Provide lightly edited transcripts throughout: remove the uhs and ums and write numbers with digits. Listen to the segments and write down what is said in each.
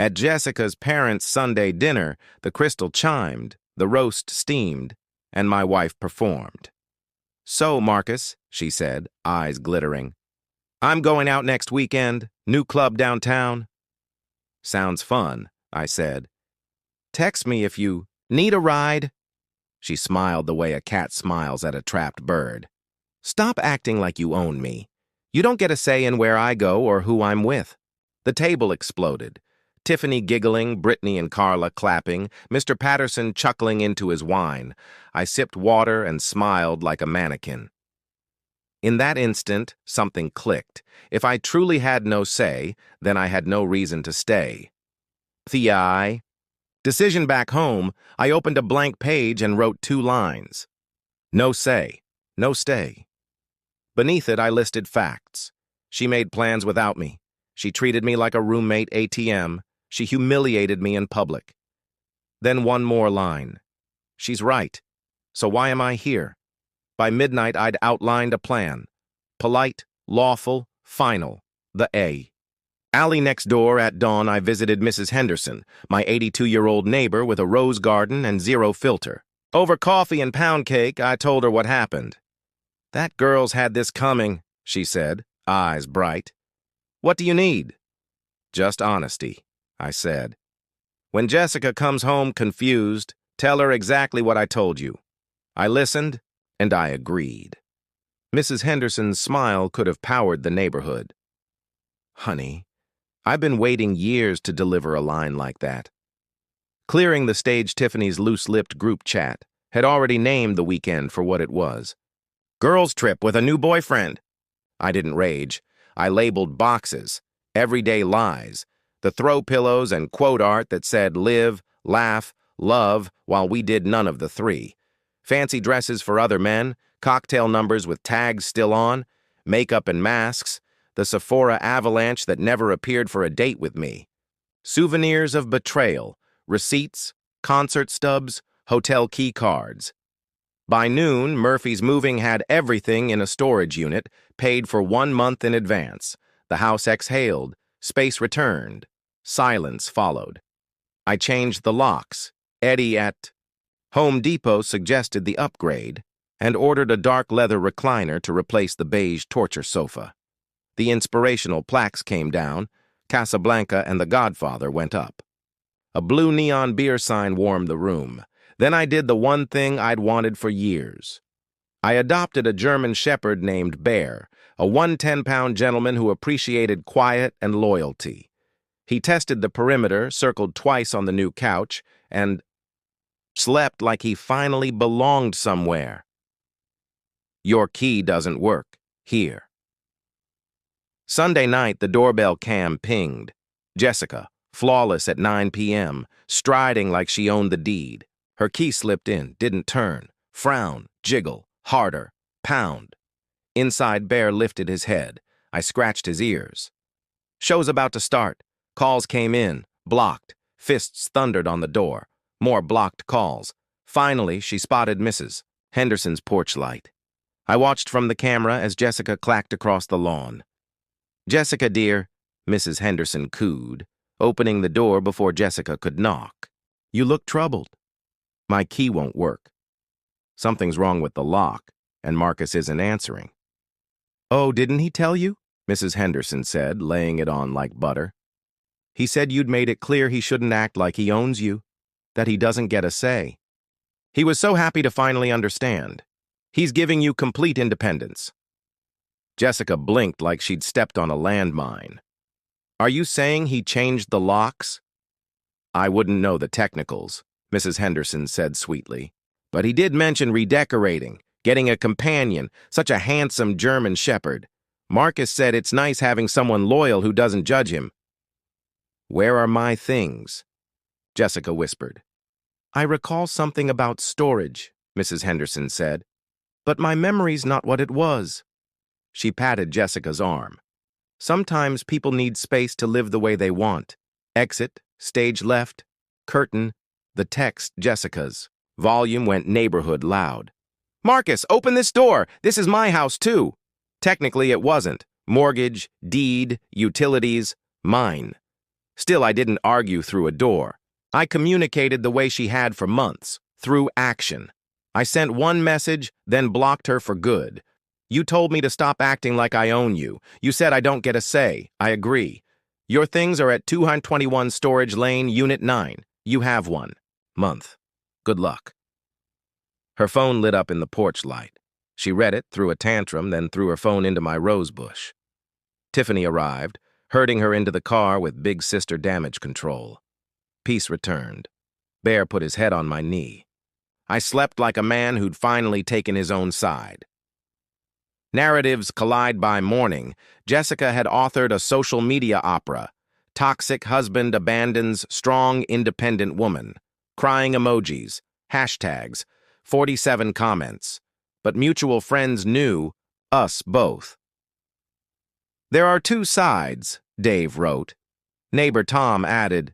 At Jessica's parents' Sunday dinner, the crystal chimed, the roast steamed, and my wife performed. "So, Marcus," she said, eyes glittering, "I'm going out next weekend, new club downtown." "Sounds fun," I said. "Text me if you need a ride." She smiled the way a cat smiles at a trapped bird. "Stop acting like you own me. You don't get a say in where I go or who I'm with." The table exploded. Tiffany giggling, Brittany and Carla clapping, Mr. Patterson chuckling into his wine. I sipped water and smiled like a mannequin. In that instant, something clicked. If I truly had no say, then I had no reason to stay. Thea. Decision back home, I opened a blank page and wrote 2 lines. No say, no stay. Beneath it, I listed facts. She made plans without me. She treated me like a roommate ATM. She humiliated me in public. Then one more line. She's right. So why am I here? By midnight, I'd outlined a plan. Polite, lawful, final. The A. Alley next door at dawn, I visited Mrs. Henderson, my 82-year-old neighbor with a rose garden and 0 filter. Over coffee and pound cake, I told her what happened. "That girl's had this coming," she said, eyes bright. "What do you need?" "Just honesty," I said. "When Jessica comes home confused, tell her exactly what I told you." I listened, and I agreed. Mrs. Henderson's smile could have powered the neighborhood. "Honey, I've been waiting years to deliver a line like that." Clearing the stage, Tiffany's loose-lipped group chat had already named the weekend for what it was. "Girls' trip with a new boyfriend." I didn't rage. I labeled boxes, everyday lies, the throw pillows and quote art that said live, laugh, love, while we did none of the 3. Fancy dresses for other men, cocktail numbers with tags still on, makeup and masks, the Sephora avalanche that never appeared for a date with me. Souvenirs of betrayal, receipts, concert stubs, hotel key cards. By noon, Murphy's Moving had everything in a storage unit, paid for 1 month in advance. The house exhaled, space returned, silence followed. I changed the locks. Eddie at Home Depot suggested the upgrade and ordered a dark leather recliner to replace the beige torture sofa. The inspirational plaques came down, Casablanca and The Godfather went up. A blue neon beer sign warmed the room. Then I did the one thing I'd wanted for years. I adopted a German shepherd named Bear, a 110-pound gentleman who appreciated quiet and loyalty. He tested the perimeter, circled twice on the new couch, and slept like he finally belonged somewhere. "Your key doesn't work. Here." Sunday night, the doorbell cam pinged. Jessica, flawless at 9 p.m., striding like she owned the deed. Her key slipped in, didn't turn. Frown, jiggle, harder, pound. Inside, Bear lifted his head. I scratched his ears. Show's about to start. Calls came in, blocked. Fists thundered on the door. More blocked calls. Finally, she spotted Mrs. Henderson's porch light. I watched from the camera as Jessica clacked across the lawn. "Jessica, dear," Mrs. Henderson cooed, opening the door before Jessica could knock. "You look troubled." "My key won't work. Something's wrong with the lock, and Marcus isn't answering." "Oh, didn't he tell you?" Mrs. Henderson said, laying it on like butter. "He said you'd made it clear he shouldn't act like he owns you, that he doesn't get a say. He was so happy to finally understand. He's giving you complete independence." Jessica blinked like she'd stepped on a landmine. "Are you saying he changed the locks?" "I wouldn't know the technicals," Mrs. Henderson said sweetly. "But he did mention redecorating, getting a companion, such a handsome German shepherd. Marcus said it's nice having someone loyal who doesn't judge him." "Where are my things?" Jessica whispered. "I recall something about storage," Mrs. Henderson said. "But my memory's not what it was." She patted Jessica's arm. "Sometimes people need space to live the way they want. Exit, stage left, curtain, the text Jessica's. Volume went neighborhood loud. "Marcus, open this door! This is my house, too!" Technically, it wasn't. Mortgage, deed, utilities, mine. Still, I didn't argue through a door. I communicated the way she had for months, through action. I sent one message, then blocked her for good. You told me to stop acting like I own you. You said I don't get a say. I agree. Your things are at 221 Storage Lane, Unit 9. You have one. Month. Good luck. Her phone lit up in the porch light. She read it, threw a tantrum, then threw her phone into my rose bush. Tiffany arrived, herding her into the car with big sister damage control. Peace returned. Bear put his head on my knee. I slept like a man who'd finally taken his own side. Narratives collide by morning. Jessica had authored a social media opera. Toxic husband abandons strong, independent woman. Crying emojis. Hashtags. 47 comments. But mutual friends knew us both. There are two sides, Dave wrote. Neighbor Tom added,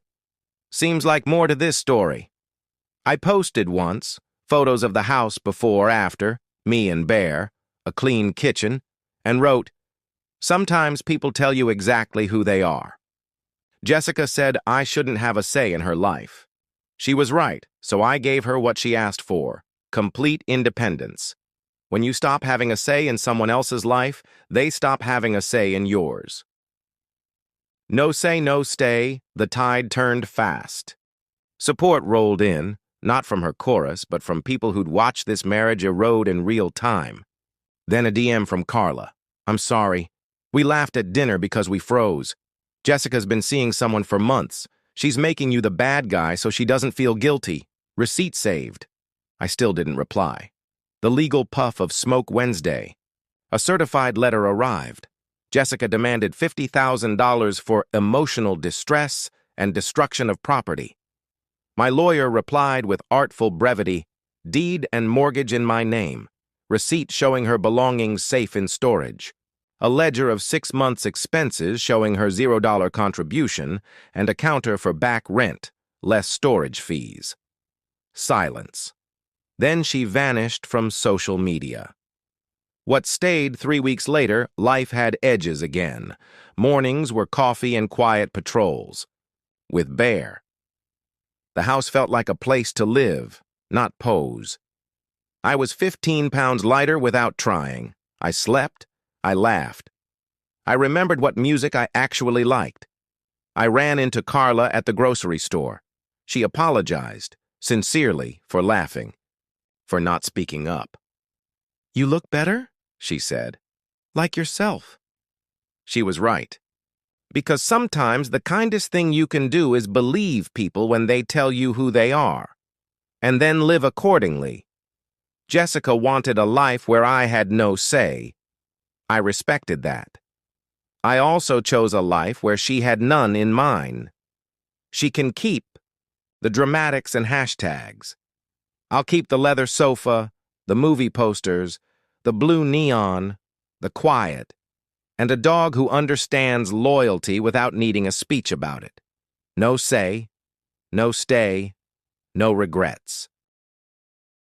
seems like more to this story. I posted once, photos of the house before, after, me and Bear, a clean kitchen, and wrote, sometimes people tell you exactly who they are. Jessica said I shouldn't have a say in her life. She was right, so I gave her what she asked for, complete independence. When you stop having a say in someone else's life, they stop having a say in yours. No say, no stay, the tide turned fast. Support rolled in, not from her chorus, but from people who'd watched this marriage erode in real time. Then a DM from Carla. I'm sorry. We laughed at dinner because we froze. Jessica's been seeing someone for months. She's making you the bad guy so she doesn't feel guilty. Receipt saved. I still didn't reply. The legal puff of Smoke Wednesday. A certified letter arrived. Jessica demanded $50,000 for emotional distress and destruction of property. My lawyer replied with artful brevity, deed and mortgage in my name, receipt showing her belongings safe in storage, a ledger of 6 months' expenses showing her $0 contribution, and a counter for back rent, less storage fees. Silence. Then she vanished from social media. What stayed 3 weeks later, life had edges again. Mornings were coffee and quiet patrols. With Bear. The house felt like a place to live, not pose. I was 15 pounds lighter without trying. I slept. I laughed. I remembered what music I actually liked. I ran into Carla at the grocery store. She apologized, sincerely, for laughing, for not speaking up. You look better, she said. Like yourself. She was right. Because sometimes the kindest thing you can do is believe people when they tell you who they are, and then live accordingly. Jessica wanted a life where I had no say. I respected that. I also chose a life where she had none in mine. She can keep the dramatics and hashtags. I'll keep the leather sofa, the movie posters, the blue neon, the quiet, and a dog who understands loyalty without needing a speech about it. No say, no stay, no regrets.